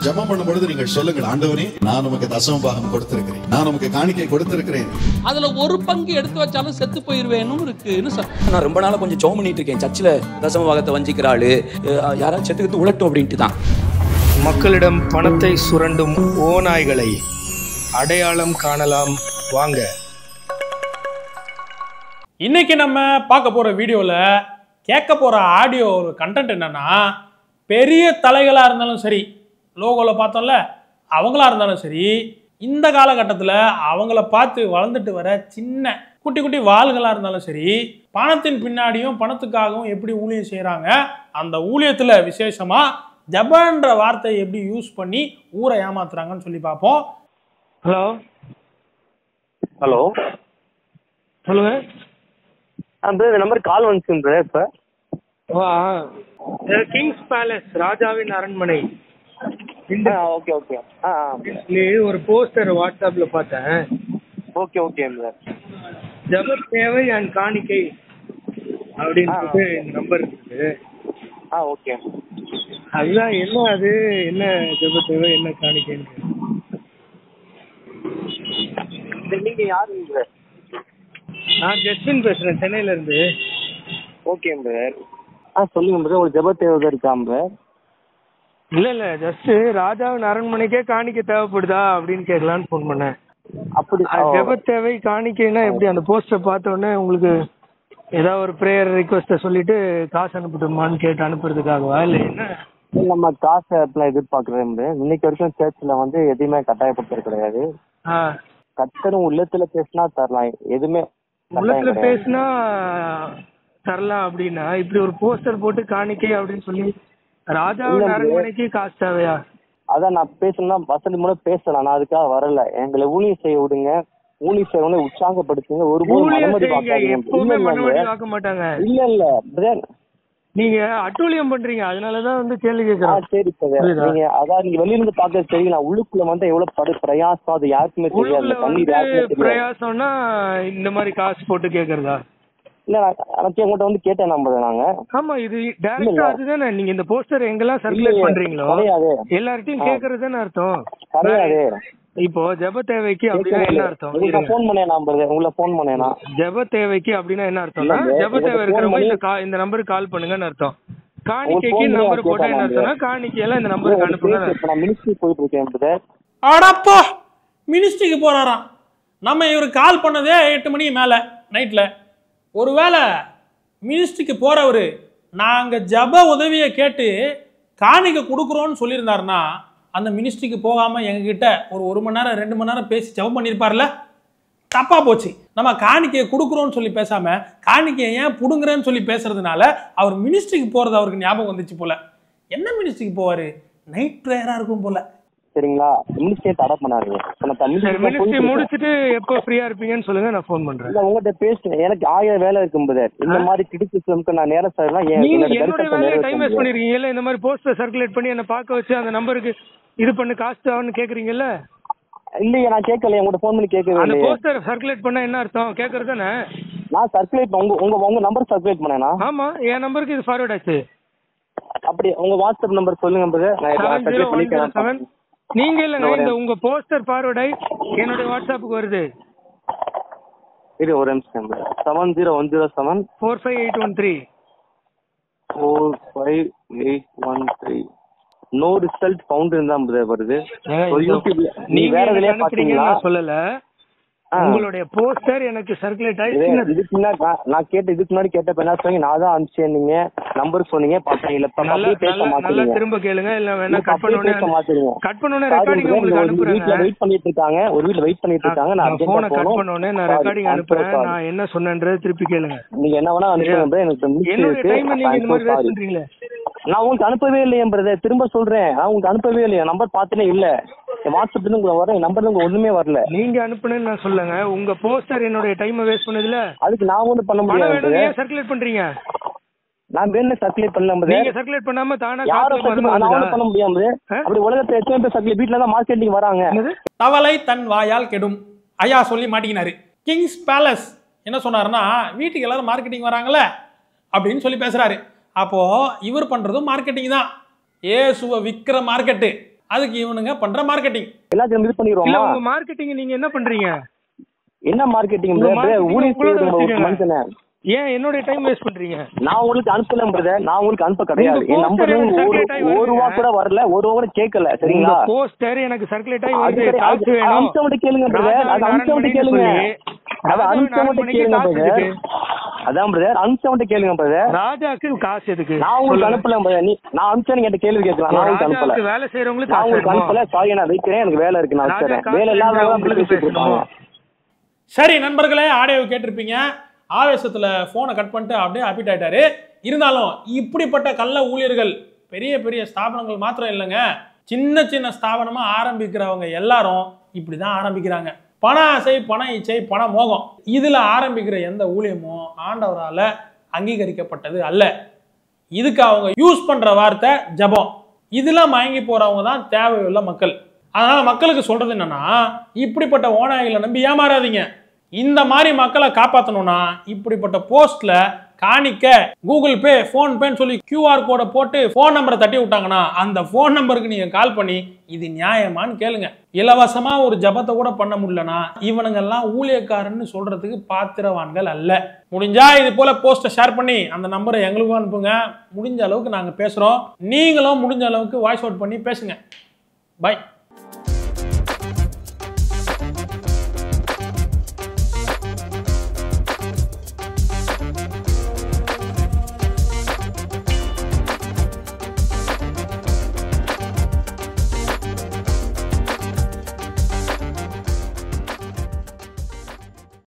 ஜெபம் பண்ணும்போது நீங்கள் சொல்லுங்கள், ஆண்டவரே நான் உமக்கு தசம பாகம் கொடுத்திருக்கிறேன், நான் உமக்கு காணிக்கை கொடுத்திருக்கிறேன். அதுல ஒரு பங்கு எடுத்து வச்சாலும் செத்து போயிருவேன்னு இருக்குன்னு சொல்றேன். நான் ரொம்ப நாளா கொஞ்சம் ஜெபம் பண்ணிட்டு இருக்கேன். சர்ச்சில் தசம பாகத்தை வஞ்சிக்கிறாள், யாராவது செத்துக்கிட்டு உழட்டும் அப்படின்ட்டு தான். மக்களிடம் பணத்தை சுரண்டும் ஓநாய்களை அடையாளம் காணலாம் வாங்க. இன்னைக்கு நம்ம பார்க்க போற வீடியோல கேட்க போற ஆடியோ ஒரு கண்டென்ட் என்னன்னா, பெரிய தலைகளா இருந்தாலும் சரி, லோகோல பார்த்தோம்ல அவங்களா இருந்தாலும் சரி, இந்த காலகட்டத்தில் அவங்கள பார்த்து வளர்ந்துட்டு வர சின்ன குட்டி குட்டி வாள்களா இருந்தாலும் சரி, பணத்தின் பின்னாடியும் பணத்துக்காகவும் எப்படி ஊழியம் செய்யறாங்க, அந்த ஊழியத்துல விசேஷமா ஜபன்ற வார்த்தையை எப்படி யூஸ் பண்ணி ஊரை ஏமாத்துறாங்கன்னு சொல்லி பார்ப்போம். ஹலோ ஹலோ சொல்லுங்க. அந்த நம்பர் கால் வந்துச்சு இப்ப. கிங்ஸ் பேலஸ், ராஜாவின் அரண்மனை. Okay okay. ஒரு போஸ்டர் வாட்ஸ்அப்ல பார்த்தேன். Okay okay. ஜப தேவை அண்ட் காணிக்கை அப்படின்னு நம்பர் இருக்கு. ஓகே. அதுதான் என்ன, அது என்ன ஜப தேவை என்ன காணிக்கைன்னு. நீங்க யாரு? நான் ஜஸ்டின் பேசுறேன், சென்னையில இருந்து. ஓகே சொல்லுங்க. ஒரு ஜப தேவை இருக்கா? இல்ல ஜஸ்ட் ராஜாவின் அரண்மனைக்கே காணிக்கை தேவைப்படுதா அப்படின்னு கேட்கலான்னு போன் பண்ணேன். அப்படி ஜப தேவை காணிக்கைன்னா எப்படி? அந்த போஸ்டர் பார்த்த உடனே உங்களுக்கு ஏதாவது ஒரு ப்ரேயர் ரிக்வெஸ்ட சொல்லிட்டு காசு அனுப்பிட்டோமான்னு கேட்டு அனுப்புறதுக்காகவா இல்ல என்ன? நம்ம காசு எதிர்பார்க்கறது இன்னைக்கு வரைக்கும் சர்ச்ல எதுவுமே கட்டாயப்படுத்துறது கிடையாது. கத்தரும் உள்ளத்துல பேசினா தரலாம், எதுவுமே உள்ளத்துல பேசினா தரலாம் அப்படின்னா இப்படி ஒரு போஸ்டர் போட்டு காணிக்கை அப்படின்னு சொல்லி ராஜாவின் அரண்மனைக்கு காசு தேவையா? அதான் நான் பேசணும்னா வசதி மூலம் பேசலாம், நான் அதுக்காக வரல. எங்களை ஊழியம் செய்ய விடுங்க, ஊழியம் செய்யறவங்க உற்சாகப்படுத்துங்க. ஒரு பார்க்க மாட்டாங்க. இல்ல நீங்க அட்டூழியம் பண்றீங்க, அதனாலதான் கேள்வி கேட்கறேன். சரி நீங்க அதான் நீங்க வெளியில இருந்து பாக்க தெரியும், நான் உள்ளுக்குள்ள எவ்வளவு பிரயாசம் அது யாருக்குமே தெரியாது. பிரயாசம்னா இந்த மாதிரி காசு போட்டு கேக்குறதா? இல்ல எனக்கு உங்கள்கிட்ட கேட்டேன் நாங்க. ஆமா, இது டைரக்டா அதுதானே. நீங்க இந்த போஸ்டர் எங்கெல்லாம் சர்க்குலேட் பண்றீங்களோ எல்லார்ட்டையும் கேக்குறதுன்னு அர்த்தம் கிடையாது. இப்போ ஜப தேவைக்கு அப்படின்னா என்ன அர்த்தம்? ஜப தேவைக்கு அப்படின்னா என்ன அர்த்தம்னா, ஜப தேவை இருக்கிறவங்க இந்த நம்பருக்கு கால் பண்ணுங்கன்னு அர்த்தம். காணிக்கைக்கு நம்பர் போட்டா என்ன அர்த்தம்னா, காணிக்கையெல்லாம் இந்த நம்பருக்கு அனுப்புங்க. அடப்பா, மினிஸ்ட்ரிக்கு போறாராம். நம்ம இவரு கால் பண்ணதே 8 மணிக்கு மேல நைட்ல. ஒருவேளை மினிஸ்ட்ரிக்கு போறவரு நாங்க ஜப உதவியை கேட்டு காணிக்கை கொடுக்குறோன்னு சொல்லியிருந்தாருன்னா, அந்த மினிஸ்ட்ரிக்கு போகாம எங்ககிட்ட ஒரு மணி நேரம் 2 மணி நேரம் பேசி ஜபம் பண்ணியிருப்பார்ல. தப்பா போச்சு. நம்ம காணிக்கையை கொடுக்குறோன்னு சொல்லி பேசாம காணிக்கையை ஏன் புடுங்குறேன்னு சொல்லி பேசுறதுனால அவர் மினிஸ்ட்ரிக்கு போறது அவருக்கு ஞாபகம் வந்துச்சு போல. என்ன மினிஸ்ட்ரிக்கு போவாரு? நைட் ப்ரேயரா இருக்கும் போல. சரிங்களா? மினிஸ்ட்ரியை தடை பண்ணாரு. மினிஸ்ட்ரி முடிச்சிட்டு எப்போ ஃப்ரீயா இருப்பீங்கன்னு சொல்லுங்க, நான் ஃபோன் பண்றேன். உங்ககிட்ட பேசுறேன், எனக்கு 1000 வேலை இருக்கும். இந்த மாதிரி கிரிட்டிசிசம்க்கு நான் நேரா சொல்லலாம். என்னோட வேலையை டைம் வேஸ்ட் பண்ணிருக்கீங்கல்ல. இந்த மாதிரி போஸ்டர் சர்க்குலேட் பண்ணி என்ன பார்க்க வச்சு அந்த நம்பருக்கு இது பண்ணு காசு ஆகுன்னு கேக்குறீங்கல்ல. இல்லையே, நான் கேட்கல. உங்கள்கிட்ட ஃபோன் பண்ணி கேட்கவே. அந்த போஸ்டர் சர்க்குலேட் பண்ணா என்ன அர்த்தம் கேக்குறது தானே? நான் சர்க்குலேட் உங்க நம்பர் சர்க்குலேட் பண்ணேனா? ஆமா, என் நம்பருக்கு இது ஃபார்வர்ட் ஆச்சு. அப்படி உங்க வாட்ஸ்அப் நம்பர் சொல்லுங்க. நீங்க இல்லங்க, இந்த உங்க போஸ்டர் ஃபார்வர்ட் ஆகி என்னோட வாட்ஸ்அப்புக்கு வருது. இது ஒரு நிமிஷம். 70107 45813 45813 நோ ரிசல்ட் ஃபவுண்ட் இருந்தா வருது. நீங்க வேற எதுல அனுப்புறீங்கன்னு நான் சொல்லல. உங்களுடைய போஸ்டர் எனக்கு சர்க்குலேட் ஆயிடுச்சு. இதுக்கு முன்னாடி நான் கேட்ட இதுக்கு முன்னாடி கேட்டப்ப என்ன சொன்னீங்க? நான் தான் அனுப்பிச்சேன், நீங்க நம்பர் சொன்னீங்க. நல்லா திரும்ப கேளுங்க, இல்ல வேணா கட் பண்ணோனே ரெக்கார்டிங் உங்களுக்கு அனுப்புறேன். வெயிட் பண்ணிட்டு இருக்காங்க, ஒரு வீட்ல வெயிட் பண்ணிட்டு இருக்காங்க. நான் போனை கட் பண்ணோனே நான் ரெக்கார்டிங் அனுப்புறேன். நான் என்ன சொன்னேன்றது திருப்பி கேளுங்க. நீங்க என்ன வேணா அனுப்புங்க. எனக்கு என்னோட டைம் நீங்க இந்த மாதிரி வேஸ்ட் பண்றீங்களே. நான் உங்களுக்கு அனுப்பவே இல்லையே பிரதர், திரும்ப சொல்றேன். நான் உங்களுக்கு அனுப்பவே இல்லையா? நம்பர் பார்த்தனே இல்ல. வாட்ஸ்அப்ல இருந்து வர நம்பர் ஒண்ணுமே வரல. நீங்க அனுப்புனேன்னு நான் சொல்லுங்க. உங்க போஸ்டர் என்னோட டைம் வேஸ்ட் பண்ணதுல அதுக்கு நான் ஒண்ணும் பண்ண முடியாது. ஏன் சர்க்குலேட் பண்றீங்க? நான் வேணா சர்க்குலேட் பண்ணலாம். நீங்க சர்க்குலேட் பண்ணாம தானா யாரும் பண்ண முடியாது. அப்படி உலகத்துல எத்தனை பேர் சர்க்குலேட் வீட்ல தான் மார்க்கெட்டிங் வராங்க. தவளை தன் வாயால் கெடும் ஐயா சொல்லி மாட்டிக்கினாரு. கிங்ஸ் பேலஸ் என்ன சொன்னாருன்னா, வீட்டுக்கு எல்லாரும் மார்க்கெட்டிங் வராங்கல்ல அப்படின்னு சொல்லி பேசுறாரு. அப்போ இவர் பண்றதும் மார்க்கெட்டிங் தான். இயேசுவை விற்கிற மார்க்கெட்டு அதுக்கு இவனுங்க பண்ற மார்க்கெட்டிங் எல்லாத்தையும் இது பண்ணிடுவோம். இல்ல உங்க மார்க்கெட்டிங் நீங்க என்ன பண்றீங்க? என்ன மார்க்கெட்டிங் மனுஷனே? ஏன் என்னோட டைம் வேஸ்ட் பண்றீங்க? நான் உங்களுக்கு அனுப்பல பிரதர், நான் உங்களுக்கு அனுப்ப கிடையாது. என் நம்பர் ஒரு ரூபா கூட வரல, ஒரு ரூபா கூட கேட்கல. சரிங்களா? போஸ்டர் எனக்கு சர்க்குலேட் ஆகி வருது. காசு வேணும். அம்சம் மட்டும் கேளுங்க பிரதர், அது அம்சம் மட்டும் கேளுங்க. அது அம்சம் மட்டும் கேளுங்க பிரதர். அதான் பிரதர், அம்சம் மட்டும் கேளுங்க பிரதர். ராஜாக்கு காசு எதுக்கு? நான் உங்களுக்கு அனுப்பல பிரதர். நான் அம்சம் கேட்ட கேள்வி கேட்கலாம். நான் உங்களுக்கு அனுப்பல. வேலை செய்யறவங்களுக்கு நான் உங்களுக்கு அனுப்பல. சாரி, நான் வைக்கிறேன், எனக்கு வேலை இருக்கு, நான் வச்சுறேன். வேலை இல்லாதவங்க பேசிட்டு. சரி நண்பர்களே, ஆடியோ கேட்டிருப்பீங்க. ஆவேசத்துல போனை கட் பண்ணிட்டு அப்படியே அப்பிட் ஆயிட்டாரு. இருந்தாலும் இப்படிப்பட்ட கள்ள ஊழியர்கள் பெரிய பெரிய ஸ்தாபனங்கள் மாத்திரம் இல்லைங்க, சின்ன சின்ன ஸ்தாபனமா ஆரம்பிக்கிறவங்க எல்லாரும் இப்படிதான் ஆரம்பிக்கிறாங்க. பண ஆசை, பண இச்சை, பண மோகம், இதுல ஆரம்பிக்கிற எந்த ஊழியமும் ஆண்டவரால அங்கீகரிக்கப்பட்டது அல்ல. இதுக்கு அவங்க யூஸ் பண்ற வார்த்தை ஜபம். இதுல மயங்கி போறவங்க தான் தேவையுள்ள மக்கள். அதனால மக்களுக்கு சொல்றது என்னன்னா, இப்படிப்பட்ட ஓநாய்களை நம்பி ஏமாறாதீங்க. இந்த மாதிரி மக்களை காப்பாற்றணும்னா இப்படிப்பட்ட போஸ்ட்ல காணிக்க, கூகுள் பே, போன் பேன்னு சொல்லி QR கோடை போட்டு போன் நம்பரை தட்டி விட்டாங்கன்னா அந்த போன் நம்பருக்கு நீங்க கால் பண்ணி இது நியாயமான்னு கேளுங்க. இலவசமா ஒரு ஜபத்தை கூட பண்ண முடியலன்னா இவனுங்கெல்லாம் ஊழியக்காரன்னு சொல்றதுக்கு பாத்திரவான்கள் அல்ல. முடிஞ்சா இது போல போஸ்ட்டை ஷேர் பண்ணி அந்த நம்பரை எங்களுக்கும் அனுப்புங்க. முடிஞ்ச அளவுக்கு நாங்க பேசுறோம். நீங்களும் முடிஞ்ச அளவுக்கு வாய்ஸ் அவுட் பண்ணி பேசுங்க. பை.